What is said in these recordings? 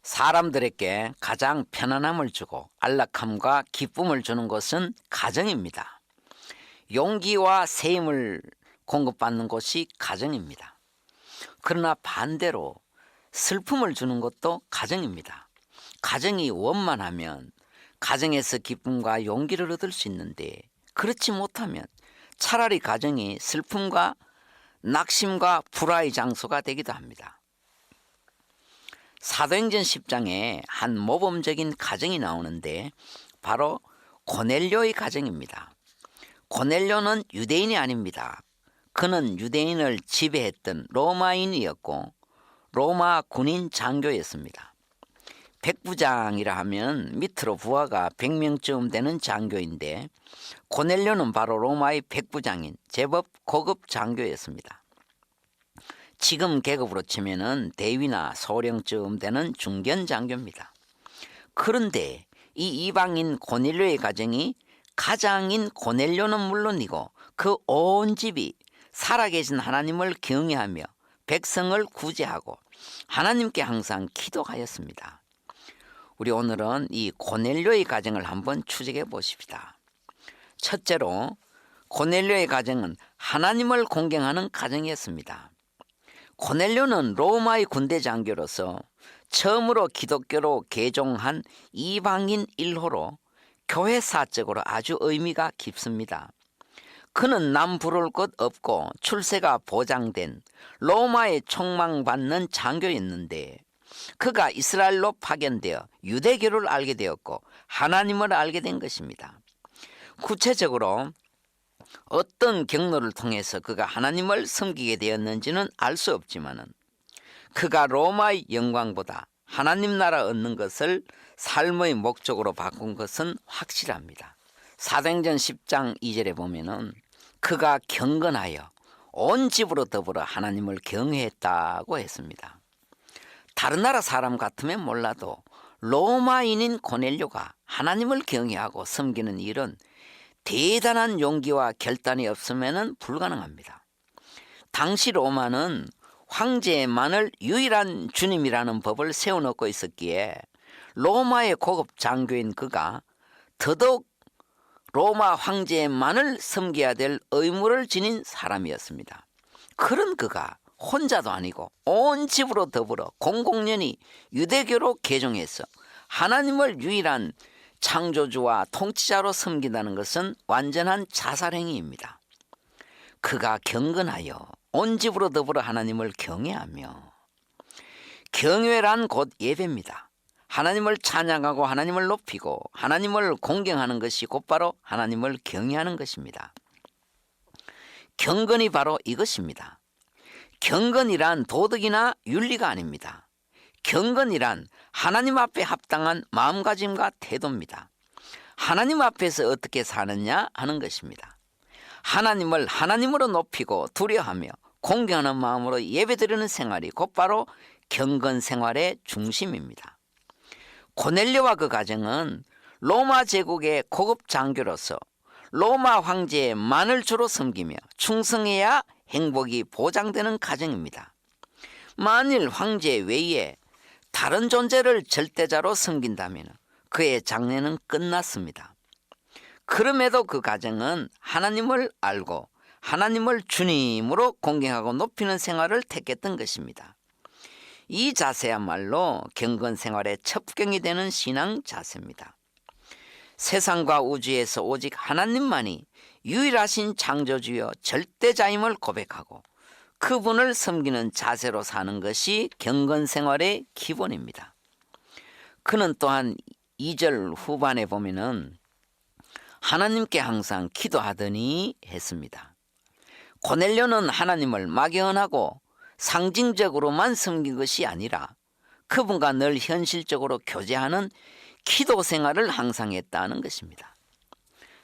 사람들에게 가장 편안함을 주고 안락함과 기쁨을 주는 것은 가정입니다. 용기와 새 힘을 공급받는 곳이 가정입니다. 그러나 반대로 슬픔을 주는 것도 가정입니다. 가정이 원만하면 가정에서 기쁨과 용기를 얻을 수 있는데, 그렇지 못하면 차라리 가정이 슬픔과 낙심과 불화의 장소가 되기도 합니다. 사도행전 10장에 한 모범적인 가정이 나오는데 바로 고넬료의 가정입니다. 고넬료는 유대인이 아닙니다. 그는 유대인을 지배했던 로마인이었고 로마 군인 장교였습니다. 백부장이라 하면 밑으로 부하가 100명쯤 되는 장교인데, 고넬료는 바로 로마의 백부장인 제법 고급 장교였습니다. 지금 계급으로 치면은 대위나 소령쯤 되는 중견 장교입니다. 그런데 이 이방인 고넬료의 가정이 가장인 고넬료는 물론이고 그 온 집이 살아계신 하나님을 경외하며 백성을 구제하고 하나님께 항상 기도하였습니다. 우리 오늘은 이 고넬료의 가정을 한번 추적해 보십시다. 첫째로, 고넬료의 가정은 하나님을 공경하는 가정이었습니다. 고넬료는 로마의 군대 장교로서 처음으로 기독교로 개종한 이방인 1호로 교회 사적으로 아주 의미가 깊습니다. 그는 남 부를 것 없고 출세가 보장된 로마에 총망받는 장교였는데, 그가 이스라엘로 파견되어 유대교를 알게 되었고 하나님을 알게 된 것입니다. 구체적으로 어떤 경로를 통해서 그가 하나님을 섬기게 되었는지는 알 수 없지만, 그가 로마의 영광보다 하나님 나라 얻는 것을 삶의 목적으로 바꾼 것은 확실합니다. 사도행전 10장 2절에 보면은 그가 경건하여 온 집으로 더불어 하나님을 경외했다고 했습니다. 다른 나라 사람 같으면 몰라도 로마인인 고넬료가 하나님을 경외하고 섬기는 일은 대단한 용기와 결단이 없으면 불가능합니다. 당시 로마는 황제만을 유일한 주님이라는 법을 세워놓고 있었기에 로마의 고급 장교인 그가 더더욱 로마 황제만을 섬겨야 될 의무를 지닌 사람이었습니다. 그런 그가 혼자도 아니고 온 집으로 더불어 공공연히 유대교로 개종해서 하나님을 유일한 창조주와 통치자로 섬긴다는 것은 완전한 자살행위입니다. 그가 경건하여 온 집으로 더불어 하나님을 경외하며, 경외란 곧 예배입니다. 하나님을 찬양하고 하나님을 높이고 하나님을 공경하는 것이 곧바로 하나님을 경외하는 것입니다. 경건이 바로 이것입니다. 경건이란 도덕이나 윤리가 아닙니다. 경건이란 하나님 앞에 합당한 마음가짐과 태도입니다. 하나님 앞에서 어떻게 사느냐 하는 것입니다. 하나님을 하나님으로 높이고 두려워하며 공경하는 마음으로 예배드리는 생활이 곧바로 경건 생활의 중심입니다. 고넬료와 그 가정은 로마 제국의 고급 장교로서 로마 황제의 만을 주로 섬기며 충성해야 행복이 보장되는 가정입니다. 만일 황제 외에 다른 존재를 절대자로 섬긴다면 그의 장래는 끝났습니다. 그럼에도 그 가정은 하나님을 알고 하나님을 주님으로 공경하고 높이는 생활을 택했던 것입니다. 이 자세야말로 경건 생활의 첩경이 되는 신앙 자세입니다. 세상과 우주에서 오직 하나님만이 유일하신 창조주여 절대자임을 고백하고 그분을 섬기는 자세로 사는 것이 경건 생활의 기본입니다. 그는 또한 2절 후반에 보면은 하나님께 항상 기도하더니 했습니다. 고넬료는 하나님을 막연하고 상징적으로만 섬긴 것이 아니라 그분과 늘 현실적으로 교제하는 기도 생활을 항상 했다는 것입니다.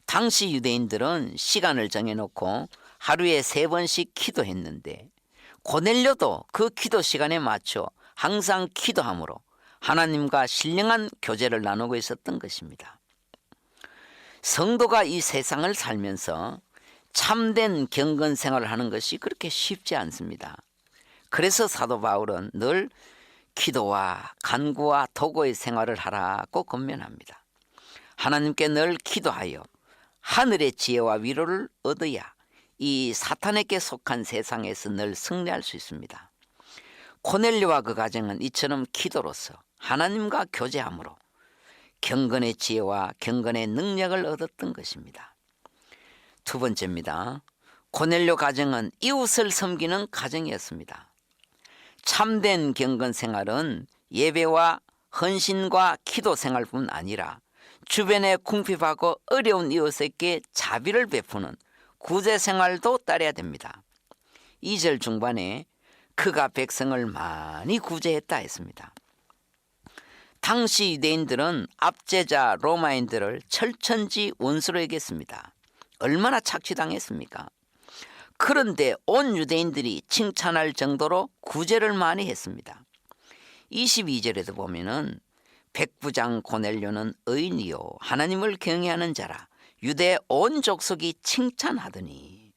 당시 유대인들은 시간을 정해놓고 하루에 3번씩 기도했는데, 고넬료도 그 기도 시간에 맞춰 항상 기도함으로 하나님과 신령한 교제를 나누고 있었던 것입니다. 성도가 이 세상을 살면서 참된 경건 생활을 하는 것이 그렇게 쉽지 않습니다. 그래서 사도 바울은 늘 기도와 간구와 도구의 생활을 하라고 권면합니다. 하나님께 늘 기도하여 하늘의 지혜와 위로를 얻어야 이 사탄에게 속한 세상에서 늘 승리할 수 있습니다. 고넬료와 그 가정은 이처럼 기도로서 하나님과 교제함으로 경건의 지혜와 경건의 능력을 얻었던 것입니다. 두 번째입니다. 고넬료 가정은 이웃을 섬기는 가정이었습니다. 참된 경건 생활은 예배와 헌신과 기도 생활뿐 아니라 주변에 궁핍하고 어려운 이웃에게 자비를 베푸는 구제 생활도 따라야 됩니다. 2절 중반에 그가 백성을 많이 구제했다 했습니다. 당시 유대인들은 압제자 로마인들을 철천지 원수로 여겼습니다. 얼마나 착취당했습니까? 그런데 온 유대인들이 칭찬할 정도로 구제를 많이 했습니다. 22절에도 보면은 백부장 고넬료는 의인이요 하나님을 경외하는 자라 유대 온 족속이 칭찬하더니,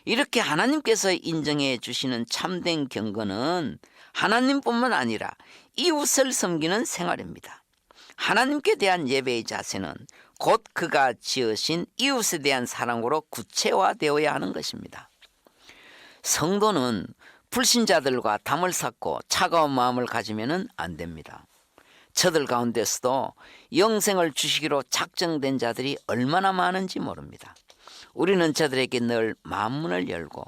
이렇게 하나님께서 인정해 주시는 참된 경건은 하나님뿐만 아니라 이웃을 섬기는 생활입니다. 하나님께 대한 예배의 자세는 곧 그가 지으신 이웃에 대한 사랑으로 구체화되어야 하는 것입니다. 성도는 불신자들과 담을 쌓고 차가운 마음을 가지면 안 됩니다. 저들 가운데서도 영생을 주시기로 작정된 자들이 얼마나 많은지 모릅니다. 우리는 저들에게 늘 마음문을 열고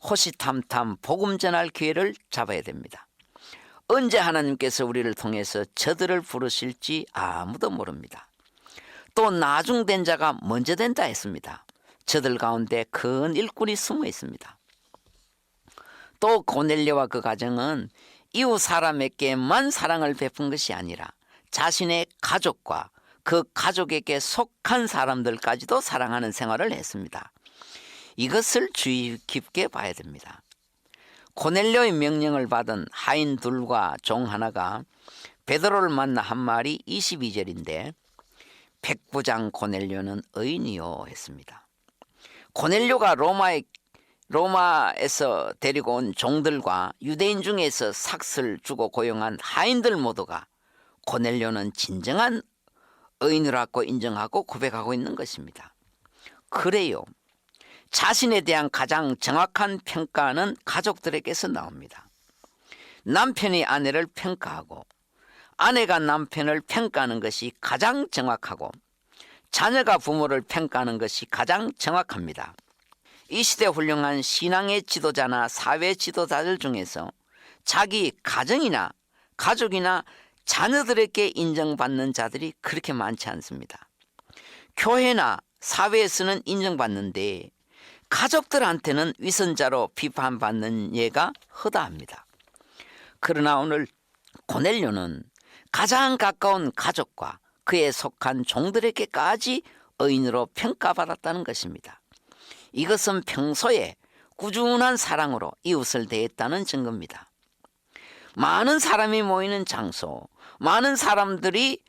호시탐탐 복음 전할 기회를 잡아야 됩니다. 언제 하나님께서 우리를 통해서 저들을 부르실지 아무도 모릅니다. 또 나중된 자가 먼저 된다 했습니다. 저들 가운데 큰 일꾼이 숨어 있습니다. 또 고넬료와 그 가정은 이웃 사람에게만 사랑을 베푼 것이 아니라 자신의 가족과 그 가족에게 속한 사람들까지도 사랑하는 생활을 했습니다. 이것을 주의 깊게 봐야 됩니다. 고넬료의 명령을 받은 하인 둘과 종 하나가 베드로를 만나 한 말이 22절인데 백부장 고넬료는 의인이요 했습니다. 고넬료가 로마에서 데리고 온 종들과 유대인 중에서 삭슬 주고 고용한 하인들 모두가 고넬료는 진정한 의인이라고 인정하고 고백하고 있는 것입니다. 그래요. 자신에 대한 가장 정확한 평가는 가족들에게서 나옵니다. 남편이 아내를 평가하고 아내가 남편을 평가하는 것이 가장 정확하고 자녀가 부모를 평가하는 것이 가장 정확합니다. 이 시대 훌륭한 신앙의 지도자나 사회 지도자들 중에서 자기 가정이나 가족이나 자녀들에게 인정받는 자들이 그렇게 많지 않습니다. 교회나 사회에서는 인정받는데 가족들한테는 위선자로 비판받는 예가 허다합니다. 그러나 오늘 고넬료는 가장 가까운 가족과 그에 속한 종들에게까지 의인으로 평가받았다는 것입니다. 이것은 평소에 꾸준한 사랑으로 이웃을 대했다는 증거입니다. 많은 사람이 모이는 장소, 많은 사람들이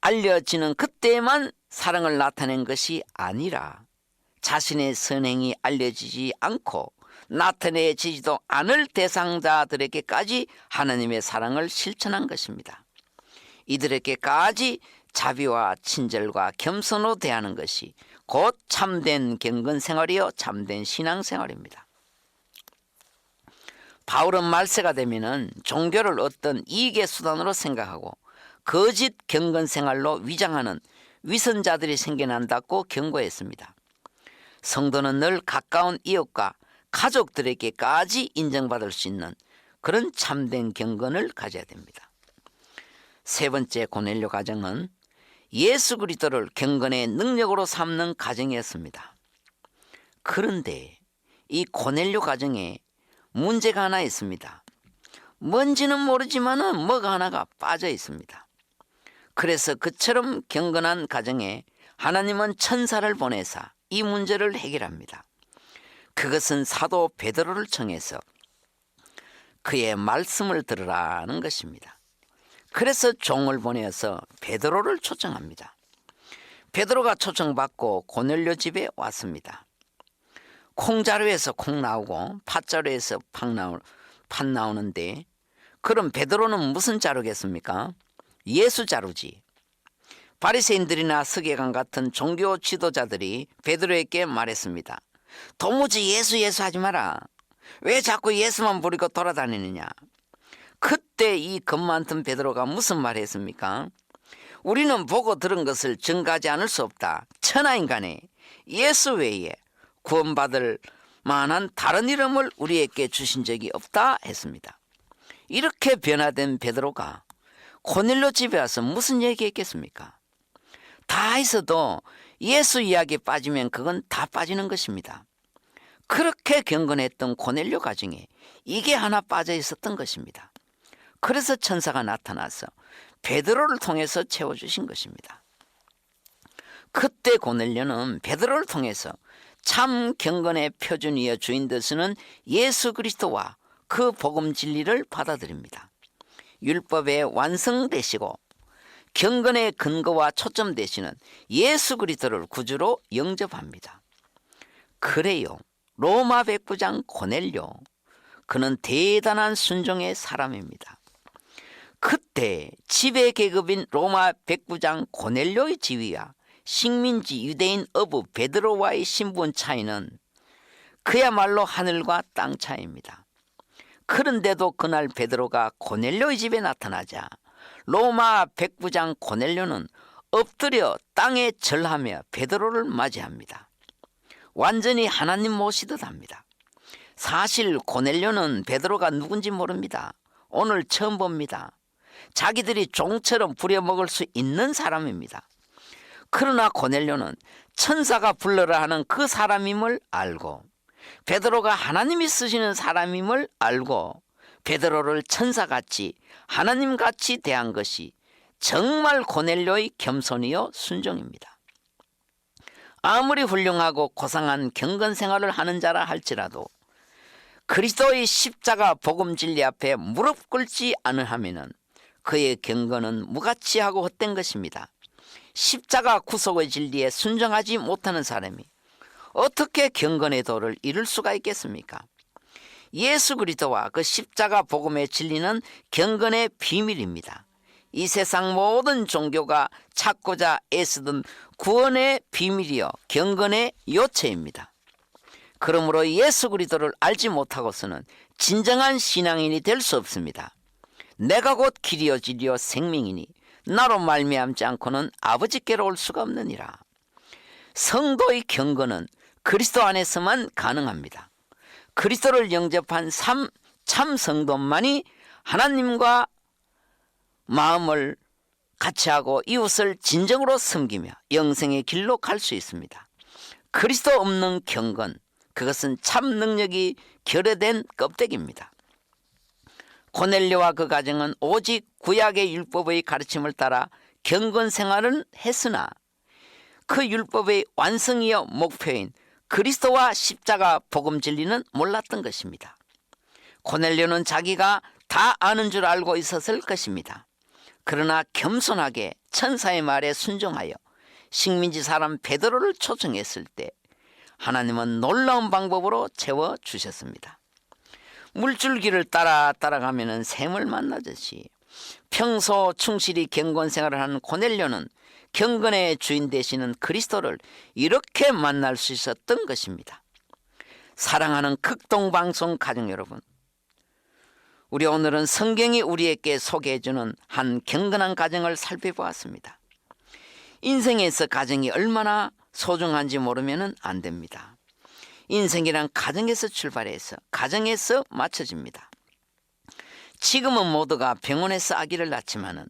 알려지는 그때만 사랑을 나타낸 것이 아니라 자신의 선행이 알려지지 않고 나타내지도 않을 대상자들에게까지 하나님의 사랑을 실천한 것입니다. 이들에게까지 자비와 친절과 겸손으로 대하는 것이 곧 참된 경건생활이요 참된 신앙생활입니다. 바울은 말세가 되면은 종교를 어떤 이익의 수단으로 생각하고 거짓 경건생활로 위장하는 위선자들이 생겨난다고 경고했습니다. 성도는 늘 가까운 이웃과 가족들에게까지 인정받을 수 있는 그런 참된 경건을 가져야 됩니다. 세 번째 고넬료 가정은 예수 그리스도를 경건의 능력으로 삼는 가정이었습니다. 그런데 이 고넬료 가정에 문제가 하나 있습니다. 뭔지는 모르지만은 뭐가 하나가 빠져 있습니다. 그래서 그처럼 경건한 가정에 하나님은 천사를 보내사 이 문제를 해결합니다. 그것은 사도 베드로를 청해서 그의 말씀을 들으라는 것입니다. 그래서 종을 보내어서 베드로를 초청합니다. 베드로가 초청받고 고넬료 집에 왔습니다. 콩자루에서 콩 나오고 팥자루에서 팥 나오는데 그럼 베드로는 무슨 자루겠습니까? 예수 자루지. 바리새인들이나 서기관 같은 종교 지도자들이 베드로에게 말했습니다. 도무지 예수 하지 마라. 왜 자꾸 예수만 부리고 돌아다니느냐. 그때 이 겁 많던 베드로가 무슨 말 했습니까? 우리는 보고 들은 것을 증거하지 않을 수 없다. 천하인간에 예수 외에 구원받을 만한 다른 이름을 우리에게 주신 적이 없다 했습니다. 이렇게 변화된 베드로가 고넬료 집에 와서 무슨 얘기했겠습니까? 다 있어도 예수 이야기에 빠지면 그건 다 빠지는 것입니다. 그렇게 경건했던 고넬료 가정에 이게 하나 빠져 있었던 것입니다. 그래서 천사가 나타나서 베드로를 통해서 채워주신 것입니다. 그때 고넬료는 베드로를 통해서 참 경건의 표준이여 주인 되시는 예수 그리스도와 그 복음 진리를 받아들입니다. 율법의 완성되시고 경건의 근거와 초점 되시는 예수 그리스도를 구주로 영접합니다. 그래요, 로마 백부장 고넬료, 그는 대단한 순종의 사람입니다. 그때 지배계급인 로마 백부장 고넬료의 지위와 식민지 유대인 어부 베드로와의 신분 차이는 그야말로 하늘과 땅 차이입니다. 그런데도 그날 베드로가 고넬료의 집에 나타나자 로마 백부장 고넬료는 엎드려 땅에 절하며 베드로를 맞이합니다. 완전히 하나님 모시듯 합니다. 사실 고넬료는 베드로가 누군지 모릅니다. 오늘 처음 봅니다. 자기들이 종처럼 부려먹을 수 있는 사람입니다. 그러나 고넬료는 천사가 불러라 하는 그 사람임을 알고 베드로가 하나님이 쓰시는 사람임을 알고 베드로를 천사같이 하나님같이 대한 것이 정말 고넬료의 겸손이요 순종입니다. 아무리 훌륭하고 고상한 경건 생활을 하는 자라 할지라도 그리스도의 십자가 복음 진리 앞에 무릎 꿇지 않으하면은 그의 경건은 무가치하고 헛된 것입니다. 십자가 구속의 진리에 순종하지 못하는 사람이 어떻게 경건의 도를 이룰 수가 있겠습니까? 예수 그리스도와 그 십자가 복음의 진리는 경건의 비밀입니다. 이 세상 모든 종교가 찾고자 애쓰던 구원의 비밀이요 경건의 요체입니다. 그러므로 예수 그리스도를 알지 못하고서는 진정한 신앙인이 될 수 없습니다. 내가 곧 길이요 진리요 생명이니 나로 말미암지 않고는 아버지께로 올 수가 없느니라. 성도의 경건은 그리스도 안에서만 가능합니다. 그리스도를 영접한 참 성도만이 하나님과 마음을 같이 하고 이웃을 진정으로 섬기며 영생의 길로 갈 수 있습니다. 그리스도 없는 경건, 그것은 참 능력이 결여된 껍데기입니다. 고넬료와 그 가정은 오직 구약의 율법의 가르침을 따라 경건 생활은 했으나 그 율법의 완성이요 목표인 그리스도와 십자가 복음 진리는 몰랐던 것입니다. 고넬료는 자기가 다 아는 줄 알고 있었을 것입니다. 그러나 겸손하게 천사의 말에 순종하여 식민지 사람 베드로를 초청했을 때 하나님은 놀라운 방법으로 채워주셨습니다. 물줄기를 따라가면 샘을 만나듯이 평소 충실히 경건 생활을 하는 고넬료는 경건의 주인 되시는 그리스도를 이렇게 만날 수 있었던 것입니다. 사랑하는 극동방송 가족 여러분, 우리 오늘은 성경이 우리에게 소개해주는 한 경건한 가정을 살펴보았습니다. 인생에서 가정이 얼마나 소중한지 모르면 안 됩니다. 인생이란 가정에서 출발해서 가정에서 맞춰집니다. 지금은 모두가 병원에서 아기를 낳지만은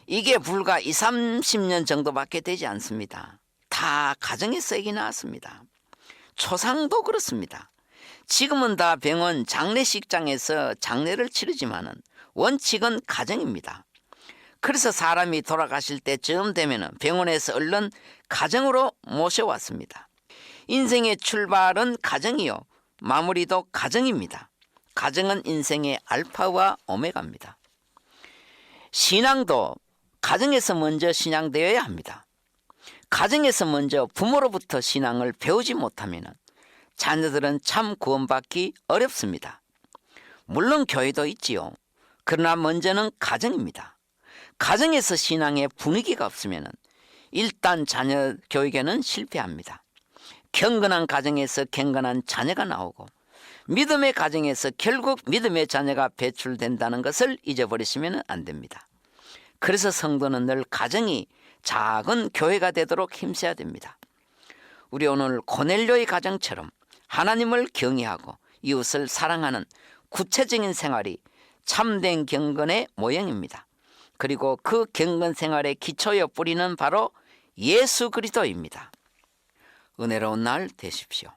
이게 불과 20, 30년 정도밖에 되지 않습니다. 다 가정에서 아기 낳았습니다. 초상도 그렇습니다. 지금은 다 병원 장례식장에서 장례를 치르지만은 원칙은 가정입니다. 그래서 사람이 돌아가실 때쯤 되면은 병원에서 얼른 가정으로 모셔왔습니다. 인생의 출발은 가정이요 마무리도 가정입니다. 가정은 인생의 알파와 오메가입니다. 신앙도 가정에서 먼저 신앙되어야 합니다. 가정에서 먼저 부모로부터 신앙을 배우지 못하면 자녀들은 참 구원받기 어렵습니다. 물론 교회도 있지요. 그러나 먼저는 가정입니다. 가정에서 신앙의 분위기가 없으면 일단 자녀 교육에는 실패합니다. 경건한 가정에서 경건한 자녀가 나오고 믿음의 가정에서 결국 믿음의 자녀가 배출된다는 것을 잊어버리시면 안 됩니다. 그래서 성도는 늘 가정이 작은 교회가 되도록 힘써야 됩니다. 우리 오늘 고넬료의 가정처럼 하나님을 경외하고 이웃을 사랑하는 구체적인 생활이 참된 경건의 모형입니다. 그리고 그 경건 생활의 기초여 뿌리는 바로 예수 그리스도입니다. 은혜로운 날 되십시오.